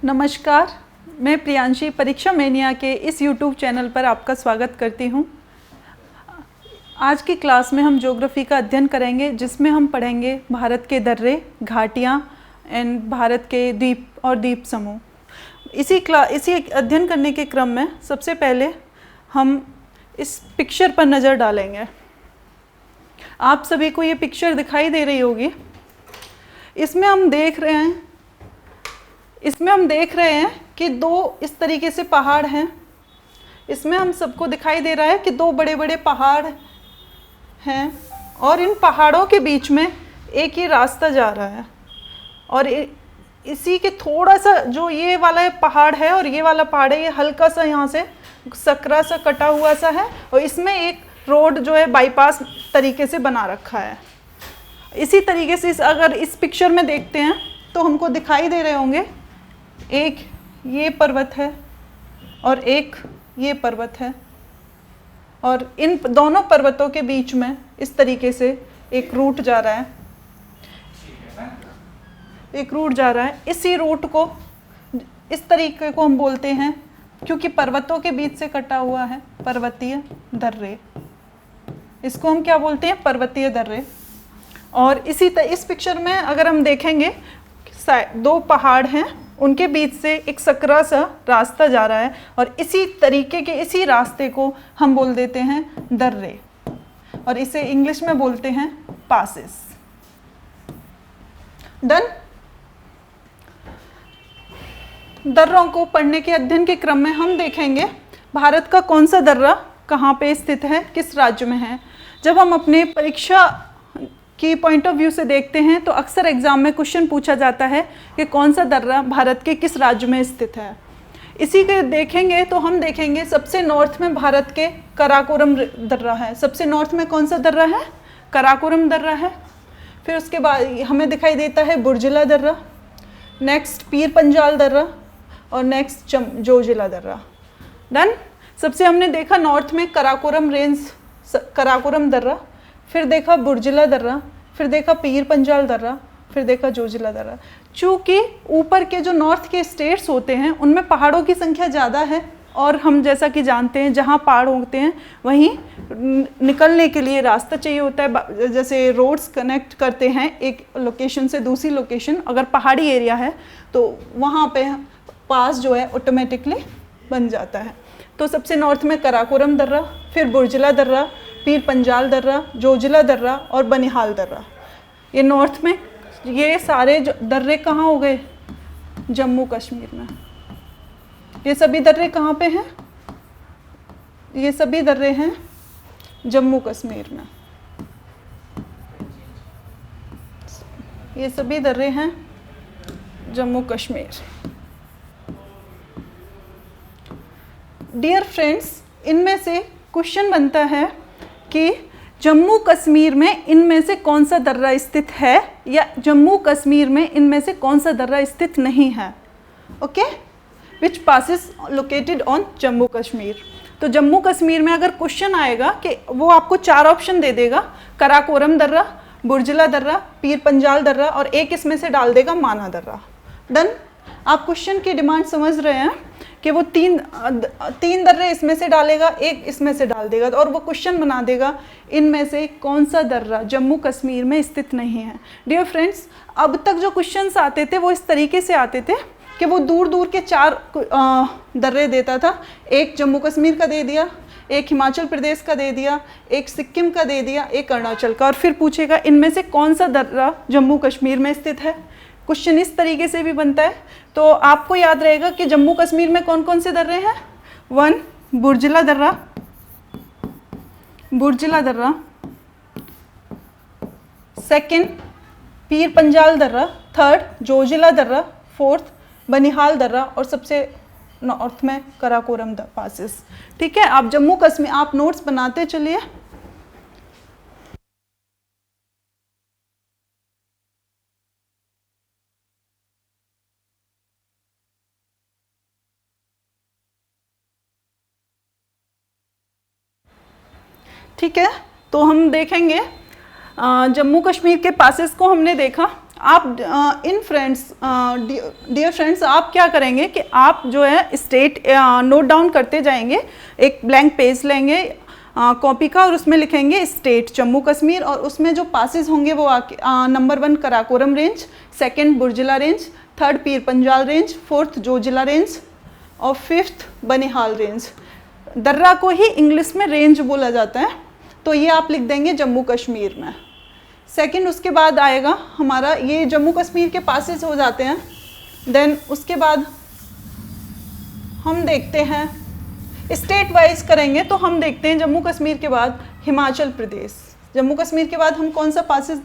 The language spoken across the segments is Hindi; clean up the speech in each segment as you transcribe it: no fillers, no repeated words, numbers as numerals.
नमस्कार, मैं प्रियांशी परीक्षा मेनिया के इस YouTube चैनल पर आपका स्वागत करती हूँ। आज की क्लास में हम ज्योग्राफी का अध्ययन करेंगे, जिसमें हम पढ़ेंगे भारत के दर्रे, घाटियाँ एंड भारत के द्वीप और द्वीप समूह। इसी अध्ययन करने के क्रम में सबसे पहले हम इस पिक्चर पर नज़र डालेंगे। आप सभी को ये पिक्चर दिखाई दे रही होगी। इसमें हम देख रहे हैं कि दो इस तरीके से पहाड़ हैं। इसमें हम सबको दिखाई दे रहा है कि दो बड़े बड़े पहाड़ हैं और इन पहाड़ों के बीच में एक ये रास्ता जा रहा है और इसी के थोड़ा सा जो ये वाला पहाड़ है और ये वाला पहाड़ है, ये हल्का सा यहाँ से सकरा सा कटा हुआ सा है और इसमें एक रोड जो है बाईपास तरीके से बना रखा है। इसी तरीके से अगर इस पिक्चर में देखते हैं तो हमको दिखाई दे रहे होंगे, एक ये पर्वत है और एक ये पर्वत है और इन दोनों पर्वतों के बीच में इस तरीके से एक रूट जा रहा है। इसी रूट को, इस तरीके को हम बोलते हैं, क्योंकि पर्वतों के बीच से कटा हुआ है, पर्वतीय दर्रे। इसको हम क्या बोलते हैं? पर्वतीय दर्रे। और इस पिक्चर में अगर हम देखेंगे, दो पहाड़ हैं, उनके बीच से एक सकरा सा रास्ता जा रहा है और इसी तरीके के इसी रास्ते को हम बोल देते हैं दर्रे और इसे इंग्लिश में बोलते हैं पासेस। डन। दर्रों को पढ़ने के अध्ययन के क्रम में हम देखेंगे भारत का कौन सा दर्रा कहाँ पे स्थित है, किस राज्य में है। जब हम अपने परीक्षा की पॉइंट ऑफ व्यू से देखते हैं तो अक्सर एग्जाम में क्वेश्चन पूछा जाता है कि कौन सा दर्रा भारत के किस राज्य में स्थित है। इसी के देखेंगे तो हम देखेंगे सबसे नॉर्थ में भारत के कराकोरम दर्रा है। सबसे नॉर्थ में कौन सा दर्रा है? कराकोरम दर्रा है। फिर उसके बाद हमें दिखाई देता है बुर्जिला दर्रा, नेक्स्ट पीर पंजाल दर्रा और नेक्स्ट जोजिला दर्रा। डन। सबसे हमने देखा नॉर्थ में कराकोरम रेंज, कराकोरम दर्रा, फिर देखा बुर्जिला दर्रा, फिर देखा पीर पंजाल दर्रा, फिर देखा जोजिला दर्रा। चूँकि ऊपर के जो नॉर्थ के स्टेट्स होते हैं उनमें पहाड़ों की संख्या ज़्यादा है और हम जैसा कि जानते हैं जहाँ पहाड़ होते हैं वहीं निकलने के लिए रास्ता चाहिए होता है। जैसे रोड्स कनेक्ट करते हैं एक लोकेशन से दूसरी लोकेशन, अगर पहाड़ी एरिया है तो वहाँ पे पास जो है ऑटोमेटिकली बन जाता है। तो सबसे नॉर्थ में कराकोरम दर्रा, फिर बुर्जिला दर्रा, पीर पंजाल दर्रा, जोजिला दर्रा और बनिहाल दर्रा। ये नॉर्थ में ये सारे दर्रे कहाँ हो गए? जम्मू कश्मीर में। ये सभी दर्रे कहाँ पे हैं? ये सभी दर्रे हैं जम्मू कश्मीर में। ये सभी दर्रे हैं जम्मू कश्मीर। डियर फ्रेंड्स, इनमें से क्वेश्चन बनता है कि जम्मू कश्मीर में इनमें से कौन सा दर्रा स्थित है या जम्मू कश्मीर में इनमें से कौन सा दर्रा स्थित नहीं है। Okay, which passes located on Jammu Kashmir. तो जम्मू कश्मीर में अगर क्वेश्चन आएगा कि वो आपको चार ऑप्शन दे देगा, कराकोरम दर्रा, बुर्जिला दर्रा, पीर पंजाल दर्रा और एक इसमें से डाल देगा माना दर्रा। डन। आप क्वेश्चन की डिमांड समझ रहे हैं कि वो तीन दर्रे इसमें से डालेगा, एक इसमें से डाल देगा और वो क्वेश्चन बना देगा इनमें से कौन सा दर्रा जम्मू कश्मीर में स्थित नहीं है। डियर फ्रेंड्स, अब तक जो क्वेश्चंस आते थे वो इस तरीके से आते थे कि वो दूर दूर के चार दर्रे देता था। एक जम्मू कश्मीर का दे दिया, एक हिमाचल प्रदेश का दे दिया, एक सिक्किम का दे दिया, एक अरुणाचल का, और फिर पूछेगा इनमें से कौन सा दर्रा जम्मू कश्मीर में स्थित है। क्वेश्चन इस तरीके से भी बनता है। तो आपको याद रहेगा कि जम्मू कश्मीर में कौन कौन से दर्रे हैं? 1 बुर्जिला दर्रा, सेकंड पीर पंजाल दर्रा, थर्ड जोजिला दर्रा, फोर्थ बनिहाल दर्रा और सबसे नॉर्थ में कराकोरम पासेस। ठीक है, आप जम्मू कश्मीर आप नोट्स बनाते चलिए। ठीक है, तो हम देखेंगे जम्मू कश्मीर के पासेस को हमने देखा। आप इन फ्रेंड्स, डियर फ्रेंड्स, आप क्या करेंगे कि आप जो है स्टेट नोट डाउन करते जाएंगे। एक ब्लैंक पेज लेंगे कॉपी का और उसमें लिखेंगे स्टेट जम्मू कश्मीर, और उसमें जो पासेस होंगे वो number 1 Karakoram range, second Burzila range, third Pir Panjal range, fourth Zojila range और फिफ्थ बनिहाल रेंज। दर्रा को ही इंग्लिश में रेंज बोला जाता है, तो ये आप लिख देंगे जम्मू कश्मीर में। सेकंड उसके बाद आएगा हमारा, ये जम्मू कश्मीर के पासेस हो जाते हैं। देन उसके बाद हम देखते हैं स्टेट वाइज करेंगे, तो हम देखते हैं जम्मू कश्मीर के बाद हिमाचल प्रदेश। जम्मू कश्मीर के बाद हम कौन सा पासेस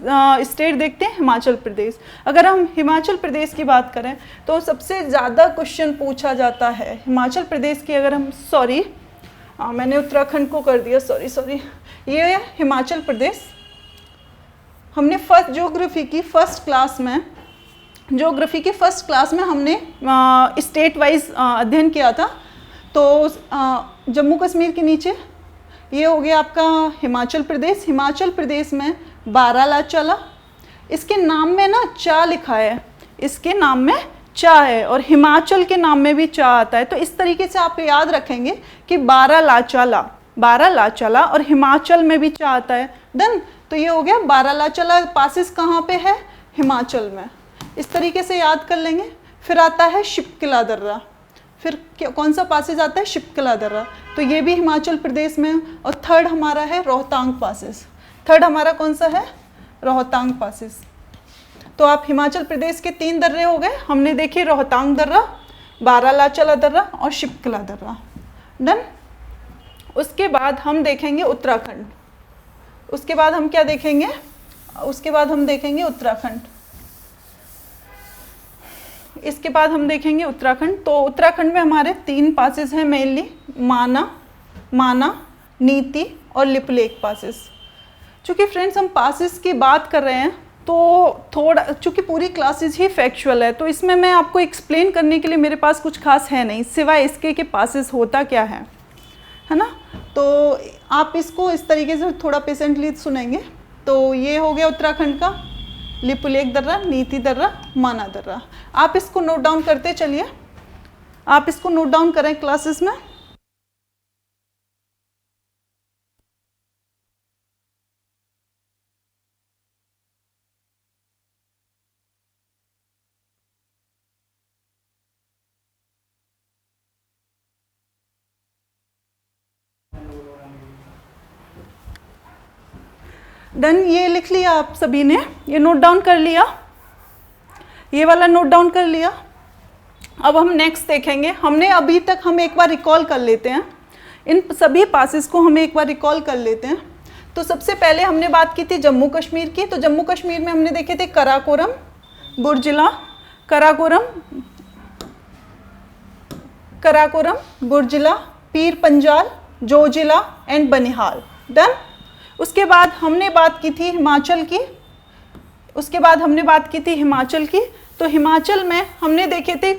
स्टेट देखते हैं? हिमाचल प्रदेश। अगर हम हिमाचल प्रदेश की बात करें तो सबसे ज़्यादा क्वेश्चन पूछा जाता है हिमाचल प्रदेश की। अगर हम मैंने उत्तराखंड को कर दिया, सॉरी, ये है हिमाचल प्रदेश। हमने फर्स्ट ज्योग्राफी की फर्स्ट क्लास में हमने स्टेट वाइज अध्ययन किया था। तो जम्मू कश्मीर के नीचे ये हो गया आपका हिमाचल प्रदेश। हिमाचल प्रदेश में बारालाचाला, इसके नाम में ना चा लिखा है, इसके नाम में चा है और हिमाचल के नाम में भी चा आता है। तो इस तरीके से आप याद रखेंगे कि बारालाचाला और हिमाचल में भी चा आता है। देन तो ये हो गया बारालाचाला पासिस कहाँ पे है? हिमाचल में। इस तरीके से याद कर लेंगे। फिर आता है शिपकिला दर्रा, फिर कौन सा पासेज आता है? शिपकिला दर्रा, तो ये भी हिमाचल प्रदेश में। और थर्ड हमारा है रोहतांग पासेस। थर्ड हमारा कौन सा है? रोहतांग पासेस। तो आप हिमाचल प्रदेश के 3 दर्रे हो गए, हमने देखे रोहतांग दर्रा, बारालाचाला दर्रा और शिपकिला दर्रा। डन। उसके बाद हम देखेंगे उत्तराखंड। उसके बाद हम क्या देखेंगे? उसके बाद हम देखेंगे उत्तराखंड। इसके बाद हम देखेंगे उत्तराखंड। तो उत्तराखंड में हमारे 3 पासेस हैं मेनली, माना, नीति और लिपुलेख पासेस। चूँकि फ्रेंड्स हम पासेस की बात कर रहे हैं तो थोड़ा, चूँकि पूरी क्लासेस ही फैक्चुअल है, तो इसमें मैं आपको एक्सप्लेन करने के लिए मेरे पास कुछ खास है नहीं, सिवाय इसके कि पासेस होता क्या है ना। तो आप इसको इस तरीके से थोड़ा पेशेंटली सुनेंगे। तो ये हो गया उत्तराखंड का लिपुलेख दर्रा, नीति दर्रा, माना दर्रा। आप इसको नोट डाउन करते चलिए, आप इसको नोट डाउन करें क्लासेस में। डन, ये लिख लिया आप सभी ने, ये नोट डाउन कर लिया, ये वाला नोट डाउन कर लिया। अब हम नेक्स्ट देखेंगे। हमने अभी तक हम एक बार रिकॉल कर लेते हैं, इन सभी पासेस को हम एक बार रिकॉल कर लेते हैं। तो सबसे पहले हमने बात की थी जम्मू कश्मीर की। तो जम्मू कश्मीर में हमने देखे थे कराकोरम, बुर्जिला, कराकोरम, बुर्जिला, पीर पंजाल, जोजिला एंड बनिहाल। डन। उसके बाद हमने बात की थी हिमाचल की। तो हिमाचल में हमने देखे थे,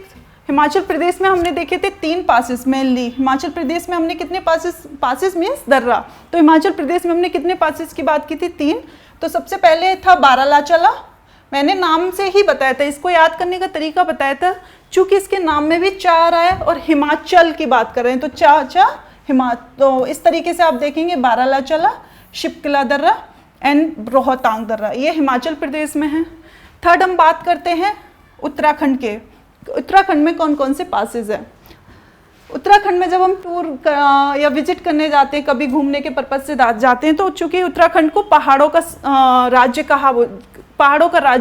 हिमाचल प्रदेश में हमने देखे थे 3 पासेस मेनली। हिमाचल प्रदेश में हमने कितने पासेस मीन्स दर्रा। तो हिमाचल प्रदेश में हमने कितने पासेस की बात की थी? 3। तो सबसे पहले था बारालाचाला, मैंने नाम से ही बताया था, इसको याद करने का तरीका बताया था, चूँकि इसके नाम में भी चा आ रहा है और हिमाचल की बात कर रहे हैं तो तो इस तरीके से आप देखेंगे बारालाचाला, शिपकिला दर्रा एंड रोहतांग दर्रा, ये हिमाचल प्रदेश में है। थर्ड हम बात करते हैं उत्तराखंड के। उत्तराखंड में कौन कौन से पासेस हैं? उत्तराखंड में जब हम टूर या विजिट करने जाते हैं, कभी घूमने के पर्पज से जाते हैं, तो चूँकि उत्तराखंड को पहाड़ों का राज्य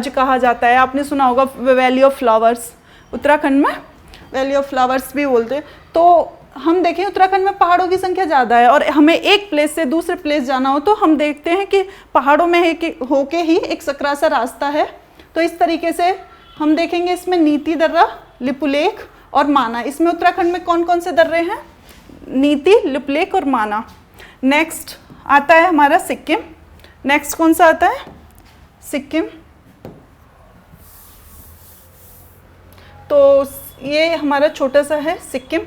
कहा जाता है। आपने सुना होगा वैली ऑफ फ्लावर्स, उत्तराखंड में वैली ऑफ फ्लावर्स भी बोलते हैं। तो हम देखें उत्तराखंड में पहाड़ों की संख्या ज़्यादा है और हमें एक प्लेस से दूसरे प्लेस जाना हो तो हम देखते हैं कि पहाड़ों में होके ही एक सकरा सा रास्ता है। तो इस तरीके से हम देखेंगे इसमें नीति दर्रा, लिपुलेख और माना। इसमें उत्तराखंड में कौन कौन से दर्रे हैं? नीति, लिपुलेख और माना। नेक्स्ट आता है हमारा सिक्किम। नेक्स्ट कौन सा आता है? सिक्किम। तो ये हमारा छोटा सा है सिक्किम।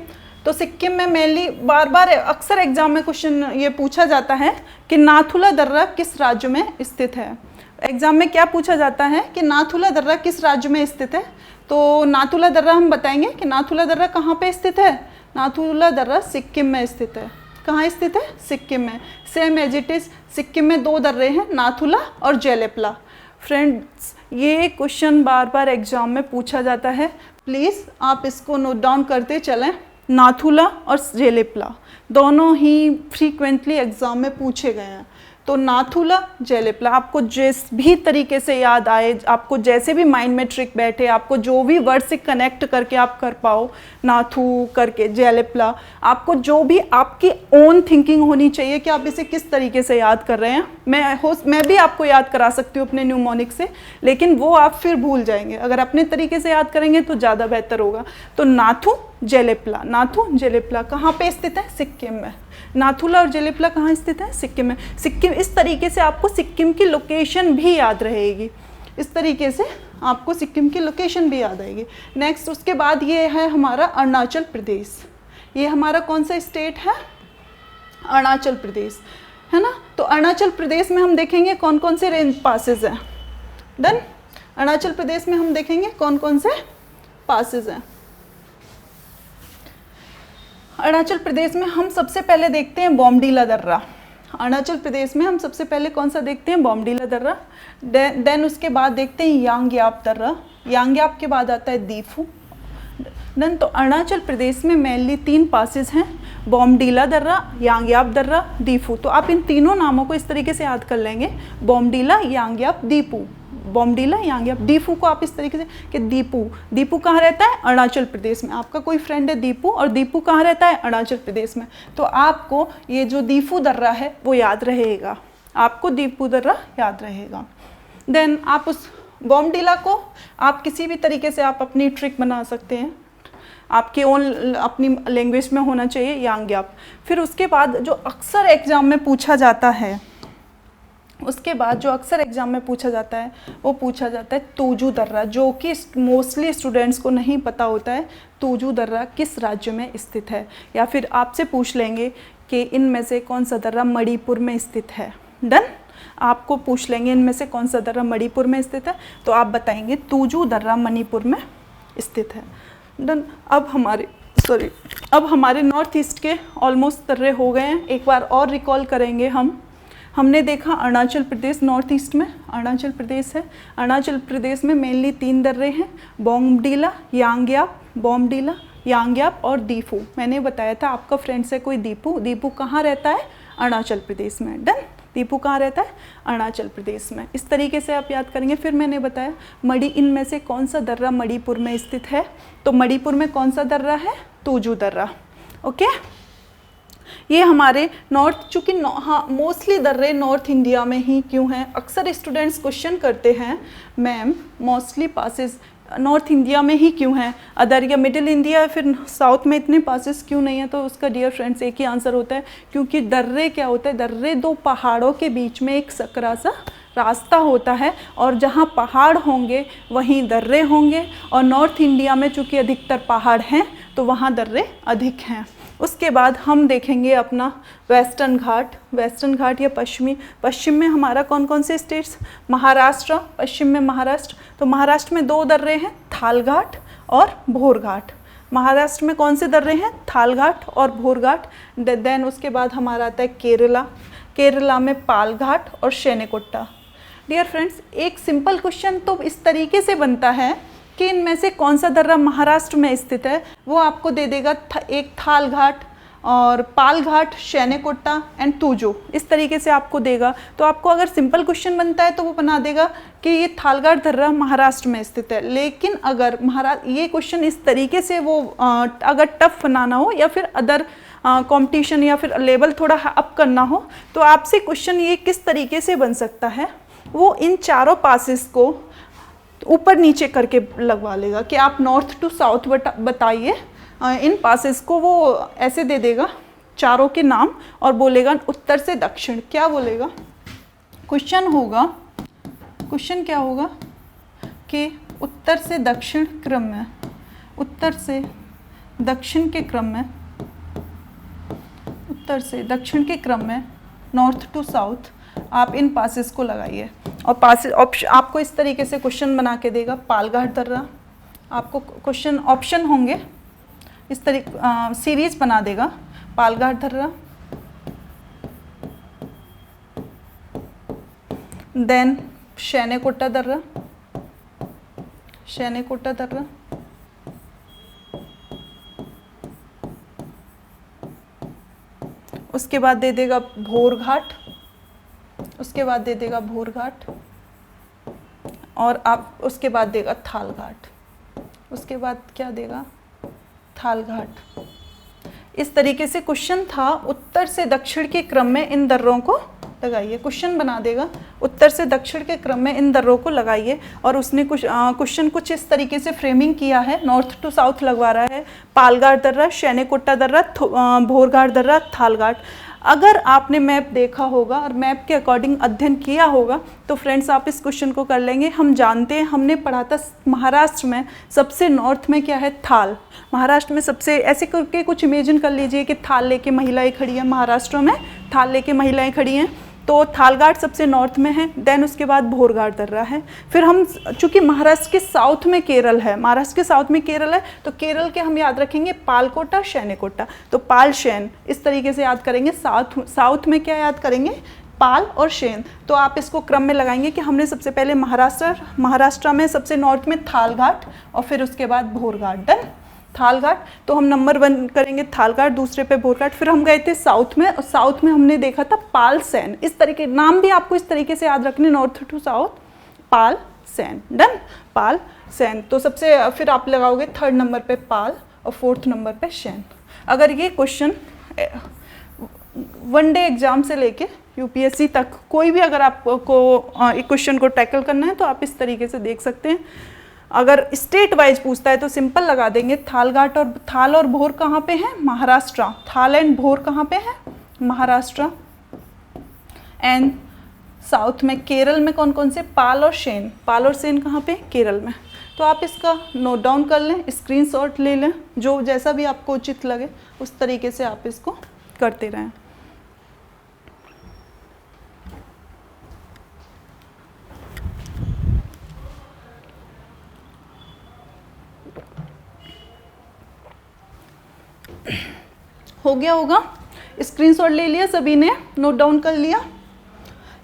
तो सिक्किम में मेनली बार अक्सर एग्जाम में क्वेश्चन ये पूछा जाता है कि नाथुला दर्रा किस राज्य में स्थित है? एग्जाम में क्या पूछा जाता है कि नाथुला दर्रा किस राज्य में स्थित है। तो नाथुला दर्रा हम बताएंगे कि नाथुला दर्रा कहाँ पे स्थित है। नाथुला दर्रा सिक्किम में स्थित है। कहाँ स्थित है? सिक्किम में। Same as it is, Sikkim में 2 दर्रे हैं, नाथुला और जेलेपला। फ्रेंड्स, ये क्वेश्चन बार बार एग्जाम में पूछा जाता है, प्लीज़ आप इसको नोट डाउन करते चलें। नाथुला और जेलेपला दोनों ही फ्रीक्वेंटली एग्जाम में पूछे गए हैं। तो नाथुला, जेलेपला, आपको जिस भी तरीके से याद आए, आपको जैसे भी माइंड में ट्रिक बैठे, आपको जो भी वर्ड से कनेक्ट करके आप कर पाओ, नाथू करके जेलेपला, आपको जो भी आपकी ओन थिंकिंग होनी चाहिए कि आप इसे किस तरीके से याद कर रहे हैं। मैं भी आपको याद करा सकती हूँ अपने न्यूमोनिक से, लेकिन वो आप फिर भूल जाएंगे। अगर अपने तरीके से याद करेंगे तो ज़्यादा बेहतर होगा। तो नाथू, जेलेपला, नाथू, जेलेपला कहाँ पे स्थित है? सिक्किम में। नाथुला और जेलेपला कहाँ स्थित है? सिक्किम में। सिक्किम, इस तरीके से आपको सिक्किम की लोकेशन भी याद रहेगी। इस तरीके से आपको सिक्किम की लोकेशन भी याद आएगी। नेक्स्ट, उसके बाद ये है हमारा अरुणाचल प्रदेश। ये हमारा कौन सा स्टेट है? अरुणाचल प्रदेश, है ना। तो अरुणाचल प्रदेश में हम देखेंगे कौन कौन से रेंज पासेज हैं। देन अरुणाचल प्रदेश में हम देखेंगे कौन कौन से पासेज हैं। अरुणाचल प्रदेश में हम सबसे पहले देखते हैं बॉमडीला दर्रा। अरुणाचल प्रदेश में हम सबसे पहले कौन सा देखते हैं? बॉमडीला दर्रा। देन उसके बाद देखते हैं यांग्याप दर्रा। यांग्याप के बाद आता है दीफू। देन तो अरुणाचल प्रदेश में मेनली 3 पासेस हैं, बॉमडीला दर्रा, यांग्याप दर्रा, दीफू। तो आप इन तीनों नामों को इस तरीके से याद कर लेंगे, बॉमडीला, यांग्याप, दीपू। बॉमडीला, यांग्याप, दीफू को आप इस तरीके से कि दीपू। दीपू कहाँ रहता है? अरुणाचल प्रदेश में। आपका कोई फ्रेंड है दीपू, और दीपू कहाँ रहता है? अरुणाचल प्रदेश में। तो आपको ये जो दीफू दर्रा है वो याद रहेगा, आपको दीपू दर्रा याद रहेगा। देन आप उस बॉमडीला को आप किसी भी तरीके से आप अपनी ट्रिक बना सकते हैं, आपके ओन अपनी लैंग्वेज में होना चाहिए, यांग्याप। फिर उसके बाद जो अक्सर एग्जाम में पूछा जाता है, वो पूछा जाता है तोजू दर्रा, जो कि मोस्टली स्टूडेंट्स को नहीं पता होता है। तोजू दर्रा किस राज्य में स्थित है? या फिर आपसे पूछ लेंगे कि इनमें से कौन सा दर्रा मणिपुर में स्थित है। डन, आपको पूछ लेंगे इनमें से कौन सा दर्रा मणिपुर में स्थित है, तो आप बताएंगे तोजू दर्रा मणिपुर में स्थित है। डन। अब हमारे नॉर्थ ईस्ट के ऑलमोस्ट दर्रे हो गए हैं। एक बार और रिकॉल करेंगे हमने देखा अरुणाचल प्रदेश नॉर्थ ईस्ट में अरुणाचल प्रदेश है। अरुणाचल प्रदेश में मेनली 3 दर्रे हैं, बॉमडीला, यांग्याप और दीफू। मैंने बताया था आपका फ्रेंड से कोई दीपू कहाँ रहता है? अरुणाचल प्रदेश में। डन, दीपू कहाँ रहता है? अरुणाचल प्रदेश में। इस तरीके से आप याद करेंगे। फिर मैंने बताया इनमें से कौन सा दर्रा मणिपुर में स्थित है, तो मणिपुर में कौन सा दर्रा है? तोजू दर्रा। ओके, ये हमारे नॉर्थ, चूँकि मोस्टली दर्रे नॉर्थ इंडिया में ही क्यों हैं? अक्सर स्टूडेंट्स क्वेश्चन करते हैं, ma'am mostly passes north India में ही क्यों हैं, अदर या मिडिल इंडिया फिर साउथ में इतने पासेस क्यों नहीं है? तो उसका डियर फ्रेंड्स एक ही आंसर होता है, क्योंकि दर्रे क्या होता है? दर्रे 2 पहाड़ों के बीच में एक सकरा सा रास्ता होता है, और जहाँ पहाड़ होंगे वहीं दर्रे होंगे। और नॉर्थ इंडिया में चूँकि अधिकतर पहाड़ हैं तो वहाँ दर्रे अधिक हैं। उसके बाद हम देखेंगे अपना वेस्टर्न घाट या पश्चिम में हमारा कौन कौन से स्टेट्स? महाराष्ट्र, पश्चिम में महाराष्ट्र। तो महाराष्ट्र में 2 दर्रे हैं, थालघाट और भोरघाट। महाराष्ट्र में कौन से दर्रे हैं? थालघाट और भोरघाट। देन उसके बाद हमारा आता है केरला में पालघाट और शेनेकोट्टा। डियर फ्रेंड्स, एक सिंपल क्वेश्चन तो इस तरीके से बनता है कि इनमें से कौन सा दर्रा महाराष्ट्र में स्थित है, वो आपको दे देगा एक थालघाट और पालघाट, शेनेकोट्टा एंड तोजू, इस तरीके से आपको देगा। तो आपको अगर सिंपल क्वेश्चन बनता है तो वो बना देगा कि ये थालघाट दर्रा महाराष्ट्र में स्थित है। लेकिन अगर ये क्वेश्चन इस तरीके से वो अगर टफ बनाना हो या फिर अदर कंपटीशन या फिर लेवल थोड़ा अप करना हो, तो आपसे क्वेश्चन ये किस तरीके से बन सकता है, वो इन चारों पासेस को ऊपर नीचे करके लगवा लेगा कि आप नॉर्थ टू साउथ बताइए इन पासेस को। वो ऐसे दे देगा चारों के नाम और बोलेगा उत्तर से दक्षिण। क्या बोलेगा? क्वेश्चन क्या होगा कि उत्तर से दक्षिण के क्रम में नॉर्थ टू साउथ आप इन पासेस को लगाइए। और पासेस ऑप्शन आपको इस तरीके से क्वेश्चन बना के देगा, पालघाट दर्रा, आपको क्वेश्चन ऑप्शन होंगे इस तरीके सीरीज बना देगा, पालघाट दर्रा, देन शैनेकोटा दर्रा, शैनेकोटा दर्रा, उसके बाद दे देगा भोर घाट, उसके बाद दे देगा भोर घाट, और आप उसके बाद देगा थाल घाट, उसके बाद क्या देगा, थाल घाट। इस तरीके से क्वेश्चन था, उत्तर से दक्षिण के क्रम में इन दर्रों को लगाइए। क्वेश्चन बना देगा, उत्तर से दक्षिण के क्रम में इन दर्रों को लगाइए। और उसने कुछ क्वेश्चन कुछ इस तरीके से फ्रेमिंग किया है, नॉर्थ टू साउथ लगवा रहा है, पालघाट दर्रा, शैनेकोटा दर्रा, भोरघाट दर्रा, थालघाट। अगर आपने मैप देखा होगा और मैप के अकॉर्डिंग अध्ययन किया होगा तो फ्रेंड्स आप इस क्वेश्चन को कर लेंगे। हम जानते हैं, हमने पढ़ा था महाराष्ट्र में सबसे नॉर्थ में क्या है, थाल। महाराष्ट्र में सबसे ऐसे करके कुछ इमेजिन कर लीजिए कि थाल लेके महिलाएं खड़ी हैं, महाराष्ट्र में थाल लेके महिलाएं खड़ी हैं, तो थालघाट सबसे नॉर्थ में है। देन उसके बाद भोरघाट दर्रा है। फिर हम चूँकि महाराष्ट्र के साउथ में केरल है, महाराष्ट्र के साउथ में केरल है, तो केरल के हम याद रखेंगे पालकोटा, शैनेकोटा, तो पाल शैन इस तरीके से याद करेंगे। साउथ में क्या याद करेंगे, पाल और शैन। तो आप इसको क्रम में लगाएंगे कि हमने सबसे पहले महाराष्ट्र में सबसे नॉर्थ में थालघाट और फिर उसके बाद भोरघाट। डन, थालघाट। तो हम नंबर 1 करेंगे थालघाट, दूसरे पे भोरघाट। फिर हम गए थे साउथ में, और साउथ में हमने देखा था पाल सैन। इस तरीके नाम भी आपको इस तरीके से याद रखने, नॉर्थ टू साउथ, पाल सैन। डन, पाल सैन। तो सबसे फिर आप लगाओगे 3rd नंबर पे पाल और 4th नंबर पे शैन। अगर ये क्वेश्चन 1 डे एग्जाम से लेके यूपीएससी तक कोई भी अगर आपको एक क्वेश्चन को टैकल करना है तो आप इस तरीके से देख सकते हैं। अगर स्टेट वाइज पूछता है तो सिंपल लगा देंगे, थालघाट और थाल और भोर कहाँ पे है, महाराष्ट्र। थाल एंड भोर कहाँ पे है, महाराष्ट्र। एंड साउथ में केरल में कौन कौन से, पाल और शैन। पाल और शैन कहाँ पे, केरल में। तो आप इसका नोट डाउन कर लें, स्क्रीनशॉट ले लें, जो जैसा भी आपको उचित लगे उस तरीके से आप इसको करते रहें। हो गया होगा, स्क्रीनशॉट ले लिया सभी ने, नोट डाउन कर लिया।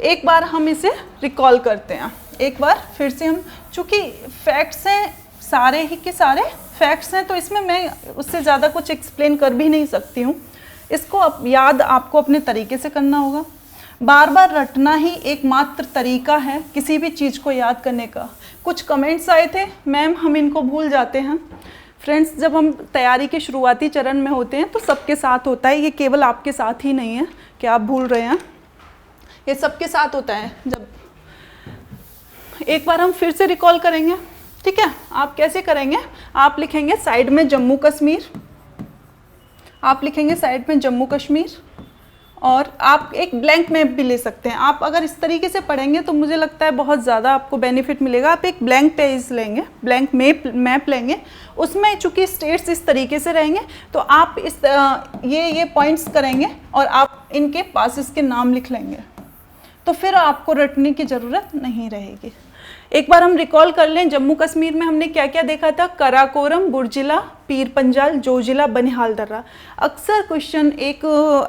एक बार हम इसे रिकॉल करते हैं, एक बार फिर से हम, चूँकि फैक्ट्स हैं सारे ही के सारे फैक्ट्स हैं, तो इसमें मैं उससे ज़्यादा कुछ एक्सप्लेन कर भी नहीं सकती हूँ। इसको याद आपको अपने तरीके से करना होगा। बार बार रटना ही एकमात्र तरीका है किसी भी चीज़ को याद करने का। कुछ कमेंट्स आए थे, मैम हम इनको भूल जाते हैं। फ्रेंड्स, जब हम तैयारी के शुरुआती चरण में होते हैं तो सबके साथ होता है, ये केवल आपके साथ ही नहीं है कि आप भूल रहे हैं, ये सबके साथ होता है। जब एक बार हम फिर से रिकॉल करेंगे, ठीक है। आप कैसे करेंगे, आप लिखेंगे साइड में जम्मू कश्मीर, आप लिखेंगे साइड में जम्मू कश्मीर, और आप एक ब्लैंक मैप भी ले सकते हैं। आप अगर इस तरीके से पढ़ेंगे तो मुझे लगता है बहुत ज़्यादा आपको बेनिफिट मिलेगा। आप एक ब्लैंक पेज लेंगे, ब्लैंक मैप लेंगे, उसमें चूँकि स्टेट्स इस तरीके से रहेंगे तो आप इस ये पॉइंट्स करेंगे और आप इनके पासेस के नाम लिख लेंगे, तो फिर आपको रटने की ज़रूरत नहीं रहेगी। एक बार हम रिकॉल कर लें, जम्मू कश्मीर में हमने क्या क्या देखा था, काराकोरम, बुर्जिला, पीर पंजाल, जोजिला, बनिहाल दर्रा। अक्सर क्वेश्चन एक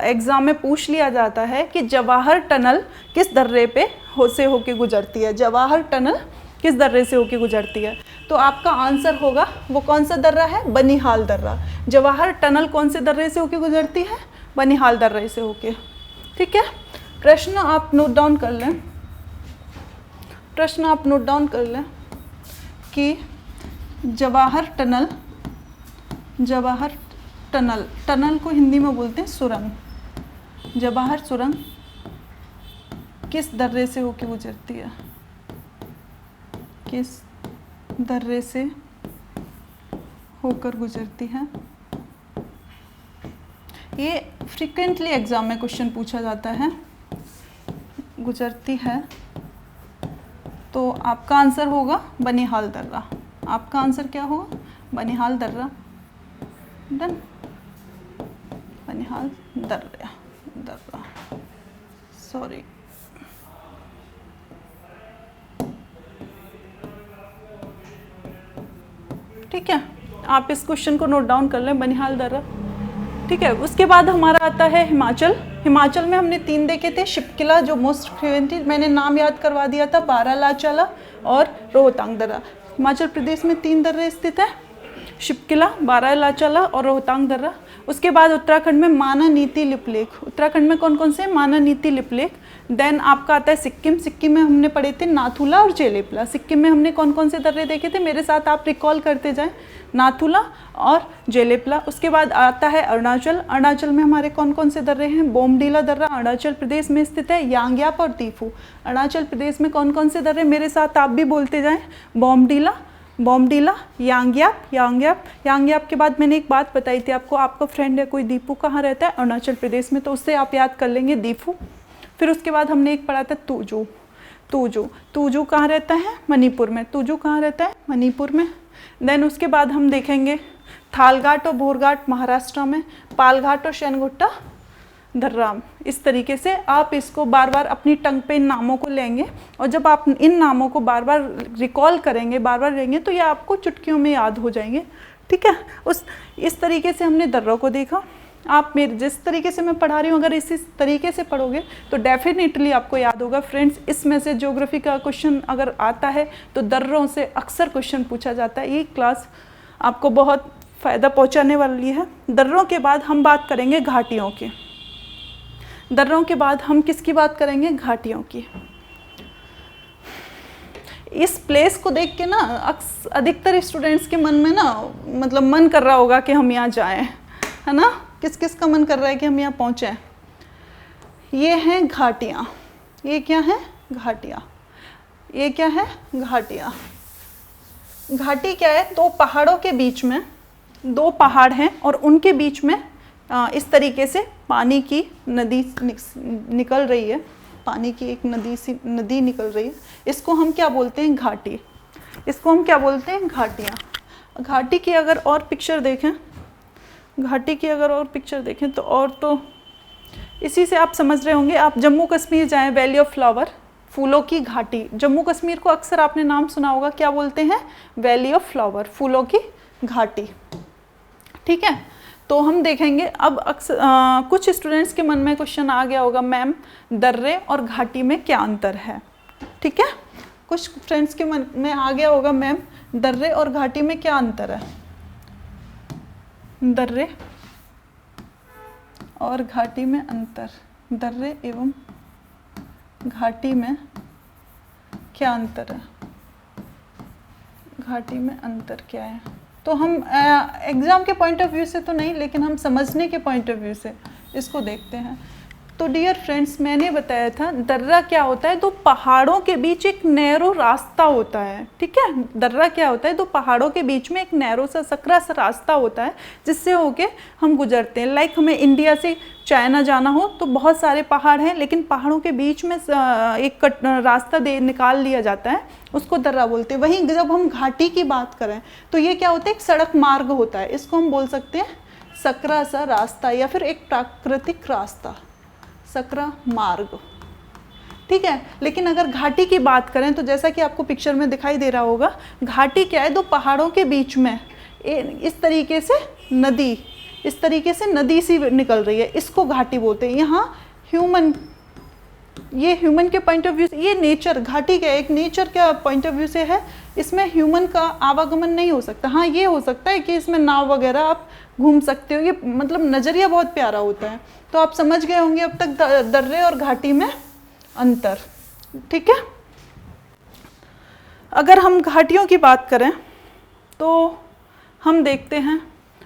एग्ज़ाम में पूछ लिया जाता है कि जवाहर टनल किस दर्रे पे से होके गुजरती है, जवाहर टनल किस दर्रे से होके गुजरती है। तो आपका आंसर होगा वो कौन सा दर्रा है, बनिहाल दर्रा। जवाहर टनल कौन से दर्रे से होके गुजरती है, बनिहाल दर्रे से होके, ठीक है। प्रश्न आप नोट डाउन कर लें, प्रश्न आप नोट डाउन कर लें कि Jawahar tunnel, Jawahar tunnel, tunnel को हिंदी में बोलते हैं सुरंग, जवाहर सुरंग किस दर्रे से होके गुजरती है, किस दर्रे से होकर गुजरती है। ये फ्रीक्वेंटली एग्जाम में क्वेश्चन पूछा जाता है, गुजरती है, तो आपका आंसर होगा बनिहाल दर्रा। आपका आंसर क्या होगा, बनिहाल दर्रा। डन, बनिहाल दर्रा, सॉरी, ठीक है, आप इस क्वेश्चन को नोट डाउन कर लें, बनिहाल दर्रा। ठीक है, उसके बाद हमारा आता है हिमाचल। हिमाचल में हमने 3 देखे थे, शिपकिला जो मोस्ट फ्रिक्वेंटेड, मैंने नाम याद करवा दिया था, बारालाचाला और रोहतांग दर्रा। हिमाचल प्रदेश में 3 दर्रे स्थित है, शिपकिला, बारालाचाला और रोहतांग दर्रा। उसके बाद उत्तराखंड में माना नीति लिपलेख। उत्तराखंड में कौन कौन से? माना नीति लिपलेख। देन आपका आता है सिक्किम। सिक्किम में हमने पढ़े थे नाथुला और जेलेपला। सिक्किम में हमने कौन कौन से दर्रे देखे थे? मेरे साथ आप रिकॉल करते जाएं, नाथुला और जेलेपला। उसके बाद आता है अरुणाचल। अरुणाचल में हमारे कौन कौन से दर्रे हैं? बोमडीला दर्रा अरुणाचल प्रदेश में स्थित है, यांग्याप और दीफू। अरुणाचल प्रदेश में कौन कौन से दर्रे? मेरे साथ आप भी बोलते जाएं, बोमडीला, बोमडीला, यांग्याप, यांग्याप। यांग्याप के बाद मैंने एक बात बताई थी आपको, आपका फ्रेंड है कोई दीपू, कहाँ रहता है? अरुणाचल प्रदेश में, तो उससे आप याद कर लेंगे दीफू। फिर उसके बाद हमने एक पढ़ा था तूजू। तूजू, तूजू कहाँ रहता है? मणिपुर में। तूजू कहाँ रहता है? मणिपुर में। देन उसके बाद हम देखेंगे थालघाट और भोरघाट महाराष्ट्र में, पालघाट और शैनगुट्टा दर्रा। इस तरीके से आप इसको बार बार अपनी टंग पे इन नामों को लेंगे, और जब आप इन नामों को बार बार रिकॉल करेंगे, बार बार लेंगे, तो ये आपको चुटकियों में याद हो जाएंगे। ठीक है, इस तरीके से हमने दर्रों को देखा। आप मेरे जिस तरीके से मैं पढ़ा रही हूँ, अगर इसी तरीके से पढ़ोगे तो डेफिनेटली आपको याद होगा। फ्रेंड्स, इसमें से ज्योग्राफी का क्वेश्चन अगर आता है तो दर्रों से अक्सर क्वेश्चन पूछा जाता है। ये क्लास आपको बहुत फ़ायदा पहुँचाने वाली है। दर्रों के बाद हम बात करेंगे घाटियों की। दर्रों के बाद हम किसकी बात करेंगे? घाटियों की। इस प्लेस को देख के ना अधिकतर स्टूडेंट्स के मन में ना मतलब मन कर रहा होगा कि हम यहाँ जाएं, है ना? किस किस का मन कर रहा है कि हम यहाँ पहुँचें? ये हैं घाटियाँ। ये क्या है? घाटियाँ। ये क्या है? घाटियाँ। घाटी क्या है? 2 पहाड़ों के बीच में, 2 पहाड़ हैं और उनके बीच में इस तरीके से पानी की नदी निकल रही है। पानी की एक नदी निकल रही है। इसको हम क्या बोलते हैं? घाटी। इसको हम क्या बोलते हैं? घाटियाँ। घाटी की अगर और पिक्चर देखें, घाटी की अगर और पिक्चर देखें तो और तो इसी से आप समझ रहे होंगे। आप जम्मू कश्मीर जाएं, वैली ऑफ फ्लावर, फूलों की घाटी। जम्मू कश्मीर को अक्सर आपने नाम सुना होगा, क्या बोलते हैं? वैली ऑफ फ्लावर, फूलों की घाटी। ठीक है, तो हम देखेंगे अब अक्सर कुछ स्टूडेंट्स के मन में क्वेश्चन आ गया होगा, मैम दर्रे और घाटी में क्या अंतर है? ठीक है, कुछ फ्रेंड्स के मन में आ गया होगा, मैम दर्रे और घाटी में क्या अंतर है? दर्रे और घाटी में अंतर, दर्रे एवं घाटी में क्या अंतर है? घाटी में अंतर क्या है? तो हम एग्ज़ाम के पॉइंट ऑफ व्यू से तो नहीं, लेकिन हम समझने के पॉइंट ऑफ व्यू से इसको देखते हैं। तो डियर फ्रेंड्स, मैंने बताया था दर्रा क्या होता है? 2 पहाड़ों के बीच एक नैरो रास्ता होता है। ठीक है, दर्रा क्या होता है? 2 पहाड़ों के बीच में एक नैरो सा सकरा सा रास्ता होता है जिससे होके हम गुजरते हैं। लाइक हमें इंडिया से चाइना जाना हो तो बहुत सारे पहाड़ हैं, लेकिन पहाड़ों के बीच में एक रास्ता निकाल लिया जाता है, उसको दर्रा बोलते हैं। वहीं जब हम घाटी की बात करें तो ये क्या होता है? एक सड़क मार्ग होता है, इसको हम बोल सकते हैं सकरा सा रास्ता या फिर एक प्राकृतिक रास्ता, सकरा मार्ग। ठीक है, लेकिन अगर घाटी की बात करें तो जैसा कि आपको पिक्चर में दिखाई दे रहा होगा, घाटी क्या है? 2 पहाड़ों के बीच में इस तरीके से नदी, इस तरीके से नदी सी निकल रही है, इसको घाटी बोलते हैं। यहाँ ह्यूमन के पॉइंट ऑफ व्यू से ये नेचर, घाटी क्या है? एक नेचर का पॉइंट ऑफ व्यू से है, इसमें ह्यूमन का आवागमन नहीं हो सकता। हाँ, ये हो सकता है कि इसमें नाव वगैरह आप घूम सकते हो, ये मतलब नज़रिया बहुत प्यारा होता है। तो आप समझ गए होंगे अब तक दर्रे और घाटी में अंतर। ठीक है, अगर हम घाटियों की बात करें तो हम देखते हैं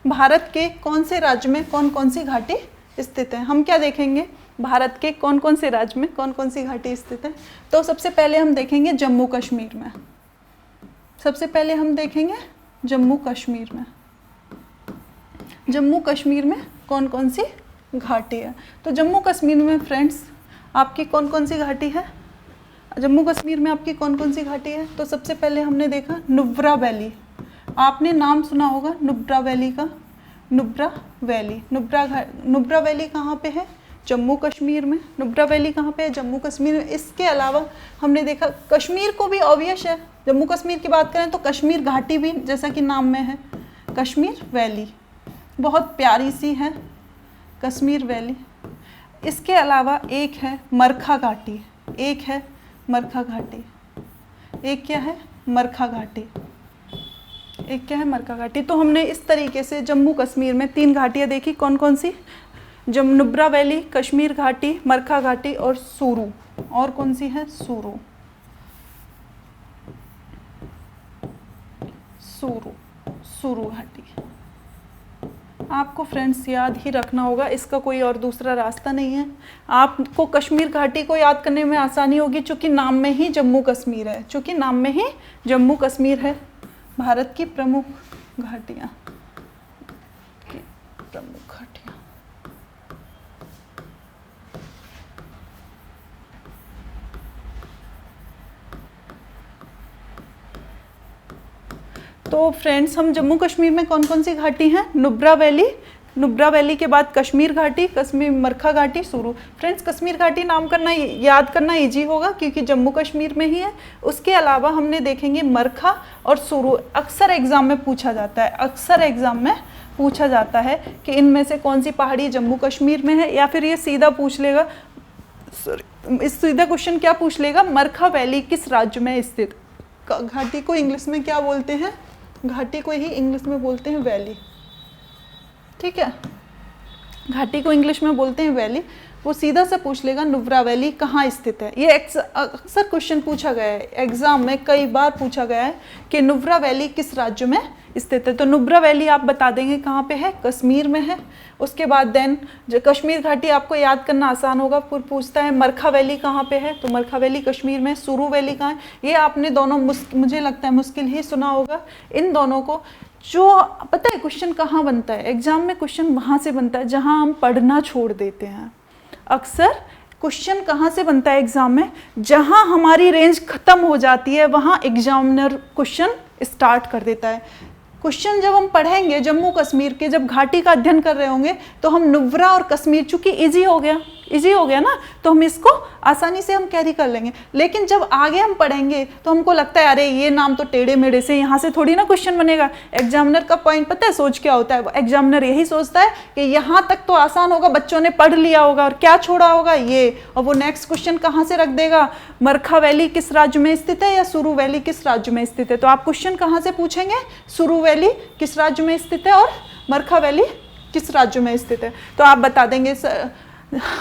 भारत के कौन से राज्य में कौन कौन सी घाटी स्थित है। हम क्या देखेंगे? भारत के कौन कौन से राज्य में कौन कौन सी घाटी स्थित है। तो सबसे पहले हम देखेंगे जम्मू कश्मीर में। सबसे पहले हम देखेंगे जम्मू कश्मीर में। जम्मू कश्मीर में कौन कौन सी घाटी है? तो जम्मू कश्मीर में फ्रेंड्स आपकी कौन कौन सी घाटी है? जम्मू कश्मीर में आपकी कौन कौन सी घाटी है? तो सबसे पहले हमने देखा नुब्रा वैली। आपने नाम सुना होगा नुब्रा वैली का, नुब्रा वैली। नुब्रा वैली कहाँ पे है? जम्मू कश्मीर में। नुब्रा वैली कहाँ पे है? जम्मू कश्मीर में। इसके अलावा हमने देखा कश्मीर को भी ऑब्वियस है, जम्मू कश्मीर की बात करें तो कश्मीर घाटी भी जैसा कि नाम में है, कश्मीर वैली बहुत प्यारी सी है, कश्मीर वैली। इसके अलावा एक है मरखा घाटी, एक है मरखा घाटी, एक क्या है मरखा घाटी, एक क्या है मरखा घाटी। तो हमने इस तरीके से जम्मू कश्मीर में 3 घाटियाँ देखी, कौन कौन सी, नुब्रा वैली, कश्मीर घाटी, मरखा घाटी और सुरू। और कौन सी है, सुरू, सुरू, सुरू घाटी। आपको फ्रेंड्स याद ही रखना होगा, इसका कोई और दूसरा रास्ता नहीं है। आपको कश्मीर घाटी को याद करने में आसानी होगी चूँकि नाम में ही जम्मू कश्मीर है, चूँकि नाम में ही जम्मू कश्मीर है। भारत की प्रमुख घाटियाँ, प्रमुख घाटियाँ, तो फ्रेंड्स हम जम्मू कश्मीर में कौन कौन सी घाटी हैं, नुब्रा वैली, नुब्रा वैली के बाद कश्मीर घाटी, कश्मीर मरखा घाटी, सुरू। फ्रेंड्स कश्मीर घाटी नाम करना याद करना इजी होगा क्योंकि जम्मू कश्मीर में ही है। उसके अलावा हमने देखेंगे मरखा और सुरू। अक्सर एग्जाम में पूछा जाता है, अक्सर एग्जाम में पूछा जाता है कि इनमें से कौन सी पहाड़ी जम्मू कश्मीर में है, या फिर ये सीधा पूछ लेगा, इस सीधा क्वेश्चन क्या पूछ लेगा, मरखा वैली किस राज्य में स्थित। घाटी को इंग्लिश में क्या बोलते हैं, घाटी को ही इंग्लिश में बोलते हैं वैली, ठीक है, घाटी को इंग्लिश में बोलते हैं वैली। वो सीधा से पूछ लेगा नुब्रा वैली कहाँ स्थित है। ये अक्सर क्वेश्चन पूछा गया है एग्जाम में, कई बार पूछा गया है कि नुब्रा वैली किस राज्य में स्थित है। तो नुब्रा वैली आप बता देंगे कहाँ पे है, कश्मीर में है। उसके बाद देन जो कश्मीर घाटी आपको याद करना आसान होगा, फिर पूछता है मरखा वैली कहाँ पे है, तो मरखा वैली कश्मीर में। सुरू वैली कहाँ है, ये आपने दोनों मुझे लगता है मुश्किल ही सुना होगा इन दोनों को। जो पता है क्वेश्चन कहाँ बनता है एग्जाम में, क्वेश्चन वहाँ से बनता है जहाँ हम पढ़ना छोड़ देते हैं। अक्सर क्वेश्चन कहाँ से बनता है एग्जाम में, जहाँ हमारी रेंज खत्म हो जाती है वहाँ एग्जामिनर क्वेश्चन स्टार्ट कर देता है। क्वेश्चन जब हम पढ़ेंगे जम्मू कश्मीर के, जब घाटी का अध्ययन कर रहे होंगे तो हम नुब्रा और कश्मीर, चूंकि इजी हो गया ना, तो हम इसको आसानी से हम कैरी कर लेंगे। लेकिन जब आगे हम पढ़ेंगे तो हमको लगता है अरे ये नाम तो टेढ़े मेढ़े से, यहाँ से थोड़ी ना क्वेश्चन बनेगा। एग्जामिनर का पॉइंट पता है सोच क्या होता है, एग्जामिनर यही सोचता है कि यहाँ तक तो आसान होगा, बच्चों ने पढ़ लिया होगा और क्या छोड़ा होगा ये, और वो नेक्स्ट क्वेश्चन कहाँ से रख देगा, मरखा वैली किस राज्य में स्थित है या सुरू वैली किस राज्य में स्थित है। तो आप क्वेश्चन कहाँ से पूछेंगे, सुरू वैली किस राज्य में स्थित है और मरखा वैली किस राज्य में स्थित है। तो आप बता देंगे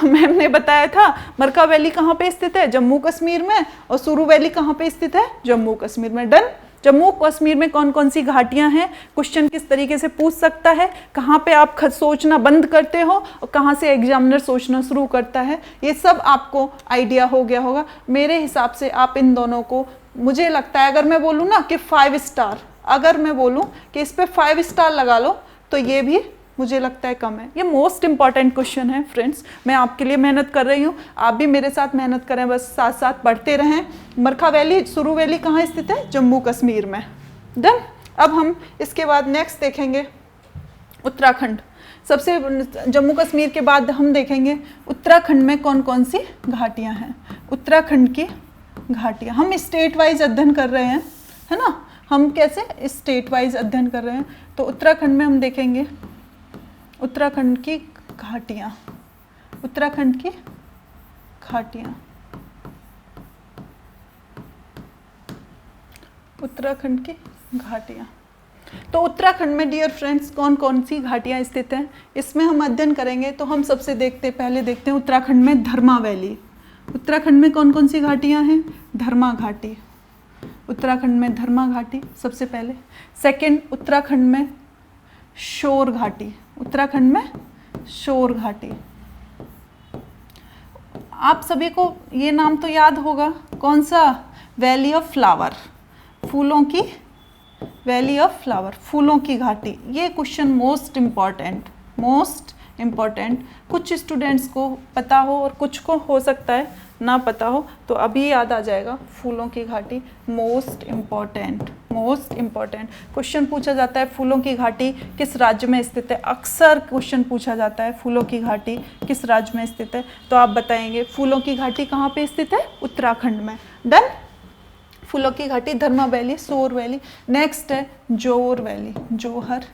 मैम ने बताया था मरखा वैली कहाँ पे स्थित है, जम्मू कश्मीर में, और सुरू वैली कहाँ पे स्थित है, जम्मू कश्मीर में। डन। जम्मू कश्मीर में कौन कौन सी घाटियाँ हैं, क्वेश्चन किस तरीके से पूछ सकता है, कहाँ पे आप खुद सोचना बंद करते हो और कहाँ से एग्जामिनर सोचना शुरू करता है, ये सब आपको आइडिया हो गया होगा। मेरे हिसाब से आप इन दोनों को, मुझे लगता है अगर मैं बोलूँ ना कि 5 स्टार, अगर मैं बोलूँ कि इस पे 5 स्टार लगा लो तो ये भी मुझे लगता है कम है। ये मोस्ट इंपॉर्टेंट क्वेश्चन है फ्रेंड्स, मैं आपके लिए मेहनत कर रही हूँ, आप भी मेरे साथ मेहनत करें, बस साथ साथ पढ़ते रहें। मरखा वैली, सुरू वैली कहाँ स्थित है, जम्मू कश्मीर में। डन। अब हम इसके बाद नेक्स्ट देखेंगे उत्तराखंड। सबसे जम्मू कश्मीर के बाद हम देखेंगे उत्तराखंड में कौन कौन सी घाटियाँ हैं। उत्तराखंड की घाटियाँ हम स्टेट वाइज अध्ययन कर रहे हैं, है ना, हम कैसे स्टेट वाइज अध्ययन कर रहे हैं। तो उत्तराखंड में हम देखेंगे उत्तराखंड की घाटियाँ, उत्तराखंड की घाटियाँ, उत्तराखंड की घाटियाँ। तो उत्तराखंड में डियर फ्रेंड्स कौन कौन सी घाटियाँ स्थित हैं, इसमें हम अध्ययन करेंगे। तो हम सबसे पहले देखते हैं उत्तराखंड में धर्मा वैली। उत्तराखंड में कौन कौन सी घाटियाँ हैं, धर्मा घाटी, उत्तराखंड में धर्मा घाटी सबसे पहले। सेकंड उत्तराखंड में शोर घाटी, उत्तराखंड में शोर घाटी। आप सभी को ये नाम तो याद होगा, कौन सा, वैली ऑफ फ्लावर, फूलों की वैली ऑफ फ्लावर, फूलों की घाटी। ये क्वेश्चन मोस्ट इम्पॉर्टेंट, कुछ स्टूडेंट्स को पता हो और कुछ को हो सकता है ना पता हो, तो अभी याद आ जाएगा फूलों की घाटी। मोस्ट इम्पॉर्टेंट क्वेश्चन पूछा जाता है, फूलों की घाटी किस राज्य में स्थित है। अक्सर क्वेश्चन पूछा जाता है फूलों की घाटी किस राज्य में स्थित है, तो आप बताएंगे फूलों की घाटी कहाँ पे स्थित है, उत्तराखंड में। डन। फूलों की घाटी, धर्मा वैली, सोर वैली। नेक्स्ट है जोर वैली, जोहर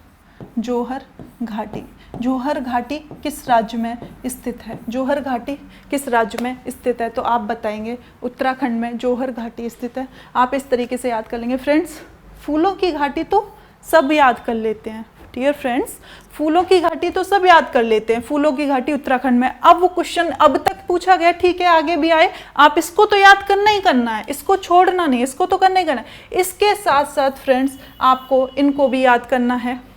घाटी। जोहर घाटी किस राज्य में स्थित है? जोहर घाटी किस राज्य में स्थित है? तो आप बताएंगे उत्तराखंड में जोहर घाटी स्थित है। आप इस तरीके से याद कर लेंगे। फ्रेंड्स, फूलों की घाटी तो सब याद कर लेते हैं। डियर फ्रेंड्स, फूलों की घाटी तो सब याद कर लेते हैं, फूलों की घाटी उत्तराखंड में। अब वो क्वेश्चन अब तक पूछा गया, ठीक है, आगे भी आए, आप इसको तो याद करना ही करना है, इसको छोड़ना नहीं, इसको तो करना ही करना है। इसके साथ साथ फ्रेंड्स आपको इनको भी याद करना है।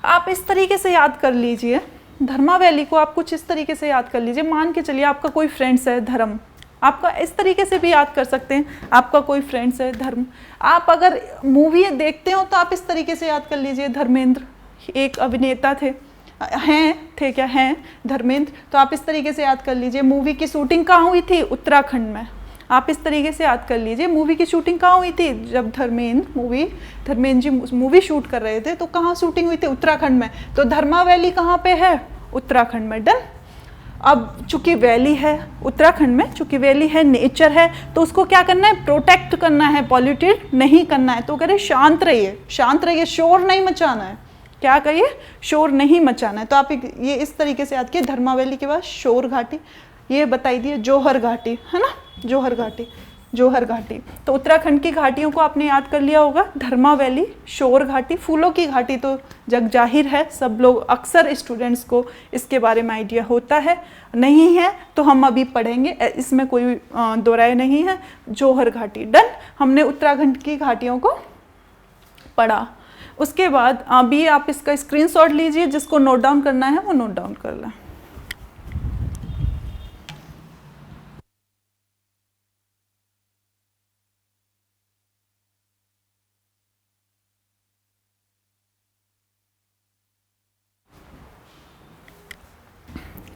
आप इस तरीके से याद कर लीजिए, धर्मा वैली को आप कुछ इस तरीके से याद कर लीजिए। मान के चलिए आपका कोई फ्रेंड्स है धर्म, आपका इस तरीके से भी याद कर सकते हैं, आपका कोई फ्रेंड्स है धर्म। आप अगर मूवी देखते हो तो आप इस तरीके से याद कर लीजिए, धर्मेंद्र एक अभिनेता थे धर्मेंद्र, तो आप इस तरीके से याद कर लीजिए। मूवी की शूटिंग कहाँ हुई थी? उत्तराखंड में। आप इस तरीके से याद कर लीजिए, मूवी की शूटिंग कहाँ हुई थी? जब धर्मेंद्र जी मूवी शूट कर रहे थे तो कहाँ शूटिंग हुई थी? उत्तराखंड में। तो धर्मा वैली कहाँ पे है? उत्तराखंड में। डन। अब चूंकि वैली है उत्तराखंड में, चूंकि वैली है, नेचर है, तो उसको क्या करना है? प्रोटेक्ट करना है, पॉल्यूटेड नहीं करना है। तो कह शांत रहिए, शांत रहिए, शोर नहीं मचाना है। क्या कहिए? शोर नहीं मचाना है। तो आप ये इस तरीके से याद किए, धर्मा वैली के बाद शोर घाटी, ये बताई दिए जोहर घाटी, है ना, जोहर घाटी। तो उत्तराखंड की घाटियों को आपने याद कर लिया होगा, धर्मा वैली, शोर घाटी। फूलों की घाटी तो जग जाहिर है, सब लोग, अक्सर स्टूडेंट्स को इसके बारे में आइडिया होता है, नहीं है तो हम अभी पढ़ेंगे, इसमें कोई दो राय नहीं है। जोहर घाटी। डन। हमने उत्तराखंड की घाटियों को पढ़ा। उसके बाद अभी आप इसका स्क्रीनशॉट लीजिए, जिसको नोट डाउन करना है वो नोट डाउन कर लें।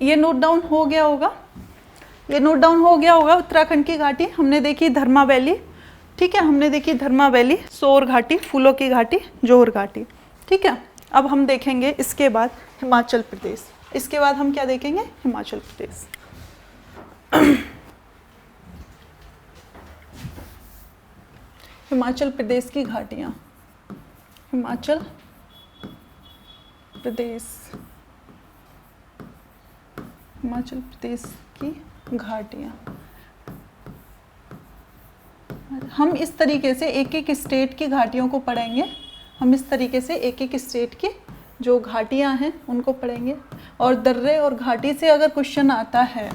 ये नोट डाउन हो गया होगा। उत्तराखंड की घाटी हमने देखी, धर्मा वैली, ठीक है, हमने देखी धर्मा वैली, सोर घाटी, फूलों की घाटी, जोहर घाटी, ठीक है। अब हम देखेंगे इसके बाद हिमाचल प्रदेश। इसके बाद हम क्या देखेंगे? हिमाचल प्रदेश। हिमाचल प्रदेश की घाटियाँ, हिमाचल प्रदेश की घाटियाँ। हम इस तरीके से एक एक स्टेट की घाटियों को पढ़ेंगे। हम इस तरीके से एक एक स्टेट की जो घाटियाँ हैं उनको पढ़ेंगे। और दर्रे और घाटी से अगर क्वेश्चन आता है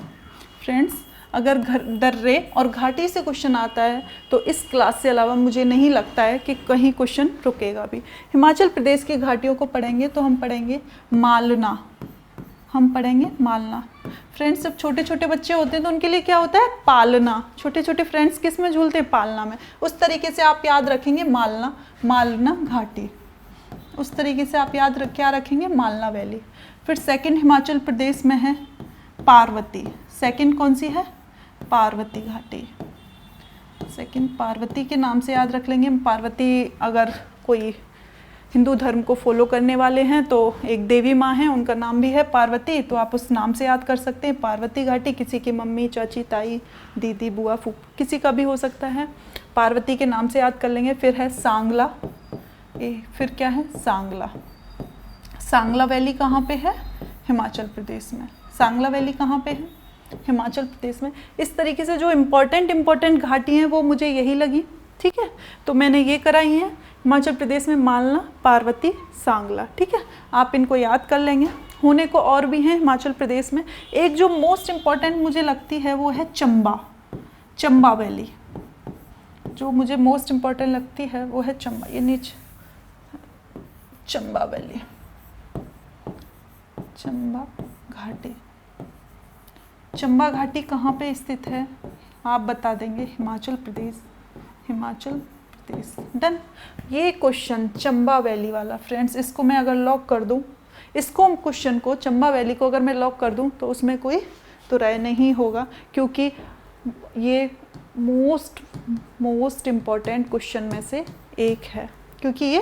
फ्रेंड्स, अगर दर्रे और घाटी से क्वेश्चन आता है तो इस क्लास से अलावा मुझे नहीं लगता है कि कहीं क्वेश्चन रुकेगा भी। हिमाचल प्रदेश की घाटियों को पढ़ेंगे तो हम पढ़ेंगे मालना, फ्रेंड्स जब छोटे छोटे बच्चे होते हैं तो उनके लिए क्या होता है? पालना। छोटे छोटे फ्रेंड्स किस में झूलते हैं? पालना में। उस तरीके से आप याद रखेंगे मालना घाटी। उस तरीके से आप क्या रखेंगे? मालना वैली। फिर सेकंड हिमाचल प्रदेश में है पार्वती। सेकंड कौन सी है? पार्वती घाटी। सेकंड पार्वती के नाम से याद रख लेंगे। पार्वती, अगर कोई हिंदू धर्म को फॉलो करने वाले हैं तो एक देवी माँ हैं, उनका नाम भी है पार्वती, तो आप उस नाम से याद कर सकते हैं। पार्वती घाटी किसी की मम्मी, चाची, ताई, दीदी, बुआ, फूफी, किसी का भी हो सकता है। पार्वती के नाम से याद कर लेंगे। फिर है सांगला। फिर क्या है? सांगला वैली कहाँ पे है? हिमाचल प्रदेश में। सांगला वैली कहाँ पे है? हिमाचल प्रदेश में। इस तरीके से जो इम्पोर्टेंट घाटी हैं वो मुझे यही लगी, ठीक है, तो मैंने ये कराई हैं। हिमाचल प्रदेश में मालना, पार्वती, सांगला, ठीक है, आप इनको याद कर लेंगे। होने को और भी हैं हिमाचल प्रदेश में। एक जो मोस्ट इम्पॉर्टेंट मुझे लगती है वो है चंबा वैली। जो मुझे मोस्ट इम्पॉर्टेंट लगती है वो है चंबा, ये नीचे चंबा वैली, चंबा घाटी। चंबा घाटी कहाँ पे स्थित है? आप बता देंगे, हिमाचल प्रदेश। डन। ये क्वेश्चन चंबा वैली वाला फ्रेंड्स, इसको मैं अगर लॉक कर दूं, इसको क्वेश्चन को, चंबा वैली को अगर मैं लॉक कर दूं तो उसमें कोई तो राय नहीं होगा, क्योंकि ये मोस्ट इम्पॉर्टेंट क्वेश्चन में से एक है। क्योंकि ये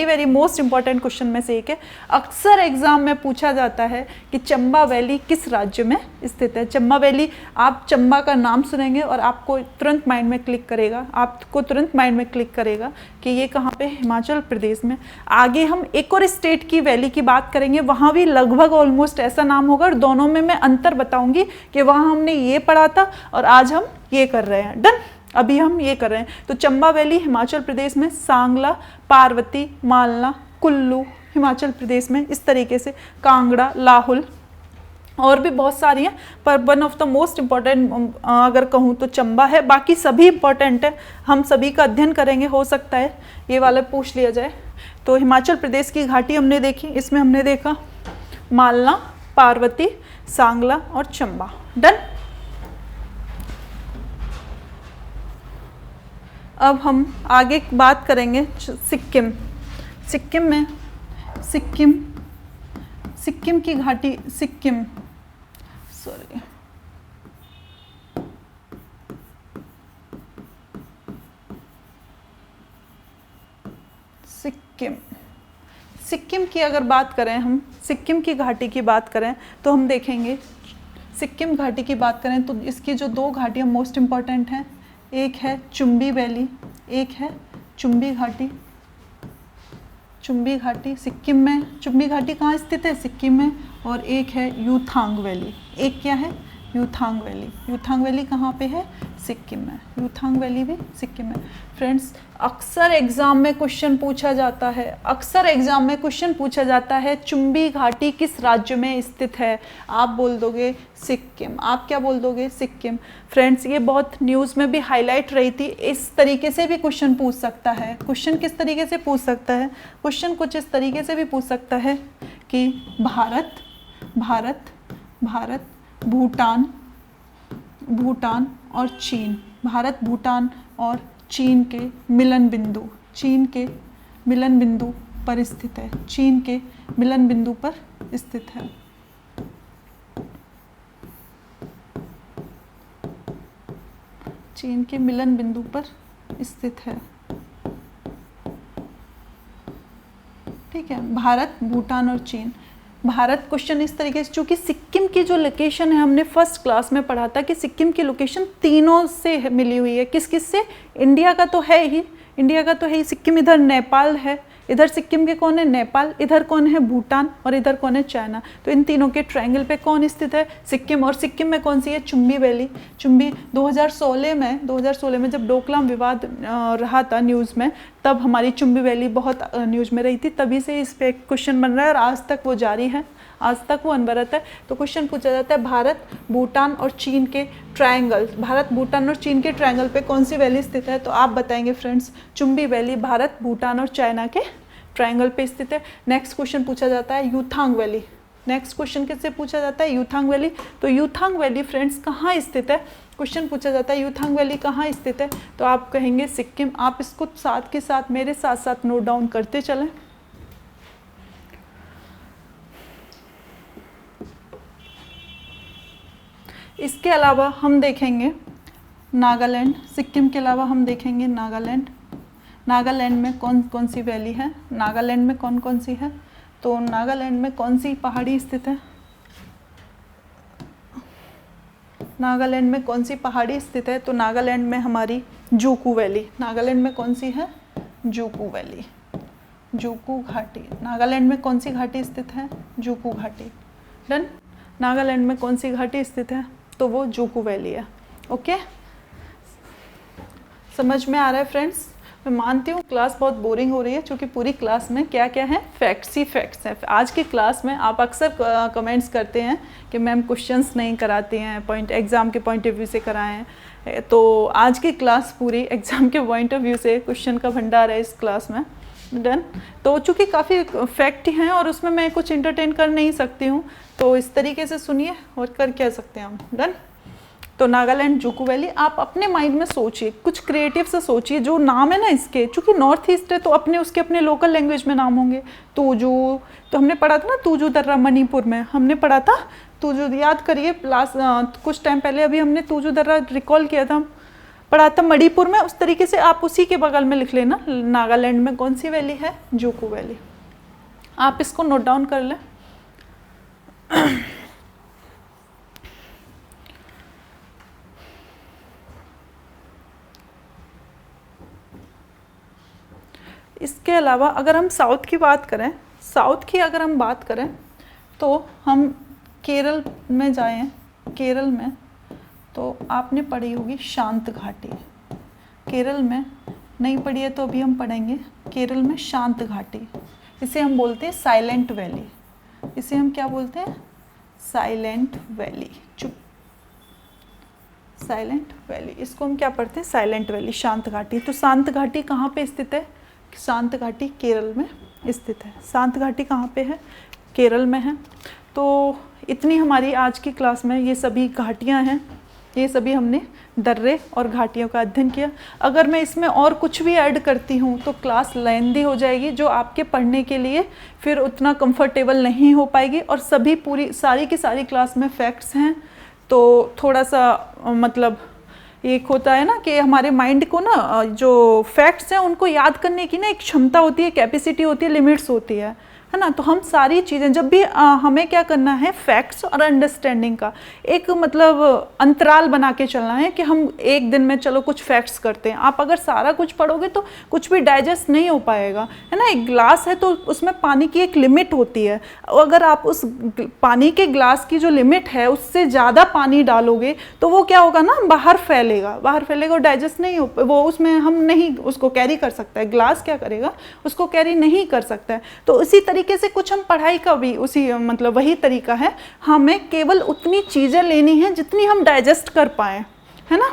वेरी मोस्ट इंपॉर्टेंट क्वेश्चन में से एक है। अक्सर एग्जाम में पूछा जाता है कि चंबा वैली किस राज्य में स्थित है। चंबा वैली, आप चंबा का नाम सुनेंगे और आपको तुरंत माइंड में क्लिक करेगा कि ये कहाँ पे, हिमाचल प्रदेश में। आगे हम एक और स्टेट की वैली की बात करेंगे, वहाँ भी लगभग ऑलमोस्ट ऐसा नाम होगा, और दोनों में मैं अंतर बताऊंगी कि वहाँ हमने ये पढ़ा था और आज हम ये कर रहे हैं। डन, अभी हम ये कर रहे हैं। तो चंबा वैली हिमाचल प्रदेश में, सांगला, पार्वती, मालना, कुल्लू हिमाचल प्रदेश में, इस तरीके से कांगड़ा, लाहुल और भी बहुत सारी हैं, पर one of the most important अगर कहूँ तो चंबा है। बाकी सभी इम्पॉर्टेंट है, हम सभी का अध्ययन करेंगे, हो सकता है ये वाला पूछ लिया जाए। तो हिमाचल प्रदेश की घाटी हमने देखी, इसमें हमने देखा मालना, पार्वती, सांगला और चंबा। डन। अब हम आगे बात करेंगे सिक्किम। सिक्किम की घाटी, सिक्किम की अगर बात करें, हम सिक्किम की घाटी की बात करें तो हम देखेंगे, सिक्किम घाटी की बात करें तो इसकी जो दो घाटियाँ मोस्ट इम्पॉर्टेंट हैं, एक है चुम्बी वैली, एक है चुम्बी घाटी सिक्किम में। चुम्बी घाटी कहाँ स्थित है? सिक्किम में। और एक है यूथांग वैली। एक क्या है? यूथांग वैली। यूथांग वैली कहाँ पे है? सिक्किम में। यूथांग वैली भी सिक्किम में। फ्रेंड्स, अक्सर एग्जाम में क्वेश्चन पूछा जाता है, चुम्बी घाटी किस राज्य में स्थित है? आप बोल दोगे सिक्किम। आप क्या बोल दोगे? सिक्किम। फ्रेंड्स, ये बहुत न्यूज़ में भी हाईलाइट रही थी। इस तरीके से भी क्वेश्चन पूछ सकता है। क्वेश्चन किस तरीके से पूछ सकता है? क्वेश्चन कुछ इस तरीके से भी पूछ सकता है कि भारत भूटान और चीन, भारत, भूटान और चीन के मिलन बिंदु पर स्थित है। चीन के मिलन बिंदु पर स्थित है। चीन के मिलन बिंदु पर स्थित है। ठीक है, भारत, भूटान और चीन। भारत क्वेश्चन इस तरीके से, चूँकि सिक्किम की जो लोकेशन है, हमने फर्स्ट क्लास में पढ़ा था कि सिक्किम की लोकेशन तीनों से मिली हुई है। किस किस से? इंडिया का तो है ही, सिक्किम इधर नेपाल है, इधर सिक्किम के कौन है? नेपाल, इधर कौन है? भूटान, और इधर कौन है? चाइना। तो इन तीनों के ट्रायंगल पे कौन स्थित है? सिक्किम। और सिक्किम में कौन सी है? चुम्बी वैली। चुम्बी 2016 में जब डोकलाम विवाद रहा था न्यूज़ में, तब हमारी चुम्बी वैली बहुत न्यूज़ में रही थी, तभी से इस पे क्वेश्चन बन रहा है और आज तक वो जारी है, आज तक वो अनवरत है। तो क्वेश्चन पूछा जाता है, भारत, भूटान और चीन के ट्रायंगल, भारत, भूटान और चीन के ट्रायंगल पे कौन सी वैली स्थित है? तो आप बताएंगे फ्रेंड्स, चुम्बी वैली भारत, भूटान और चाइना के ट्रायंगल पे स्थित है। नेक्स्ट क्वेश्चन पूछा जाता है यूथांग वैली। नेक्स्ट क्वेश्चन किससे पूछा जाता है? यूथांग वैली। तो यूथांग वैली फ्रेंड्स कहाँ स्थित है? क्वेश्चन पूछा जाता है यूथांग वैली कहाँ स्थित है? तो आप कहेंगे सिक्किम। आप इसको साथ के साथ मेरे साथ साथ नोट डाउन करते चलें। इसके अलावा हम देखेंगे नागालैंड। सिक्किम के अलावा हम देखेंगे नागालैंड। नागालैंड में कौन कौन सी वैली है? नागालैंड में कौन कौन सी है? तो नागालैंड में कौन सी पहाड़ी स्थित है? नागालैंड में कौन सी पहाड़ी स्थित है? तो नागालैंड में हमारी जोकू वैली। नागालैंड में कौन सी है? जोकू वैली, जोकू घाटी। नागालैंड में कौन सी घाटी स्थित है? जोकू घाटी। डन। नागालैंड में कौन सी घाटी स्थित है? तो वो जोकू वैली है। ओके, समझ में आ रहा है फ्रेंड्स? मैं मानती हूँ क्लास बहुत बोरिंग हो रही है, क्योंकि पूरी क्लास में क्या क्या है? फैक्ट्स ही फैक्ट्स हैं। आज की क्लास में आप अक्सर कमेंट्स करते हैं कि मैम क्वेश्चंस नहीं कराती हैं, एग्ज़ाम के पॉइंट ऑफ व्यू से कराएं। तो आज की क्लास पूरी एग्ज़ाम के पॉइंट ऑफ व्यू से क्वेश्चन का भंडार है इस क्लास में। डन। तो चूँकि काफ़ी फैक्ट हैं और उसमें मैं कुछ इंटरटेन कर नहीं सकती हूँ, तो इस तरीके से सुनिए और कर क्या सकते हैं हम। डन। तो नागालैंड, जोकू वैली, आप अपने माइंड में सोचिए, कुछ क्रिएटिव से सोचिए। जो नाम है ना इसके, चूँकि नॉर्थ ईस्ट है तो उसके अपने लोकल लैंग्वेज में नाम होंगे। तूजू, तो हमने पढ़ा था ना, तूजू दर्रा मणिपुर में हमने पढ़ा था। तूजू याद करिए, कुछ टाइम पहले अभी हमने तूजू दर्रा रिकॉल किया था। पढ़ा था मणिपुर में, उस तरीके से आप उसी के बगल में लिख लेना नागालैंड में कौन सी वैली है, जुकू वैली। आप इसको नोट डाउन कर लें। इसके अलावा अगर हम साउथ की बात करें, साउथ की अगर हम बात करें तो हम केरल में जाएं, केरल में तो आपने पढ़ी होगी शांत घाटी। केरल में नहीं पढ़ी है तो अभी हम पढ़ेंगे। केरल में शांत घाटी, इसे हम बोलते हैं साइलेंट वैली। इसे हम क्या बोलते हैं? Silent valley. चुप, साइलेंट वैली, इसको हम क्या पढ़ते हैं? साइलेंट वैली, शांत घाटी। तो शांत घाटी कहाँ पे स्थित है? शांत घाटी केरल में स्थित है। शांत घाटी कहाँ पे है? केरल में है। तो इतनी हमारी आज की क्लास में ये सभी घाटियाँ हैं, ये सभी हमने दर्रे और घाटियों का अध्ययन किया। अगर मैं इसमें और कुछ भी ऐड करती हूँ तो क्लास लेंथी हो जाएगी, जो आपके पढ़ने के लिए फिर उतना कंफर्टेबल नहीं हो पाएगी। और सभी पूरी सारी की सारी क्लास में फैक्ट्स हैं, तो थोड़ा सा मतलब एक होता है ना कि हमारे माइंड को ना जो फैक्ट्स हैं उनको याद करने की ना एक क्षमता होती है, कैपेसिटी होती है, लिमिट्स होती है ना। तो हम सारी चीज़ें जब भी हमें क्या करना है, फैक्ट्स और अंडरस्टैंडिंग का एक मतलब अंतराल बना के चलना है कि हम एक दिन में चलो कुछ फैक्ट्स करते हैं। आप अगर सारा कुछ पढ़ोगे तो कुछ भी डाइजेस्ट नहीं हो पाएगा, है ना। एक ग्लास है तो उसमें पानी की एक लिमिट होती है। अगर आप उस पानी के ग्लास की जो लिमिट है उससे ज़्यादा पानी डालोगे तो वो क्या होगा ना, बाहर फैलेगा और डाइजेस्ट नहीं हो, वो उसमें हम नहीं उसको कैरी कर सकता है। ग्लास क्या करेगा, उसको कैरी नहीं कर सकता है। तो इसी तरीके से कुछ हम पढ़ाई का भी उसी मतलब वही तरीका है, हमें केवल उतनी चीज़ें लेनी है जितनी हम डाइजेस्ट कर पाएँ, है ना।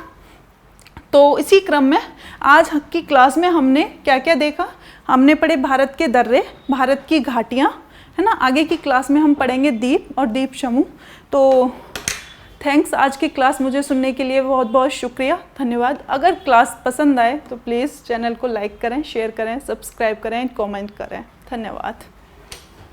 तो इसी क्रम में आज की क्लास में हमने क्या क्या देखा, हमने पढ़े भारत के दर्रे, भारत की घाटियाँ, है ना। आगे की क्लास में हम पढ़ेंगे द्वीप और द्वीप समूह। तो थैंक्स, आज की क्लास मुझे सुनने के लिए बहुत बहुत शुक्रिया, धन्यवाद। अगर क्लास पसंद आए तो प्लीज़ चैनल को लाइक करें, शेयर करें, सब्सक्राइब करें, कमेंट करें। धन्यवाद।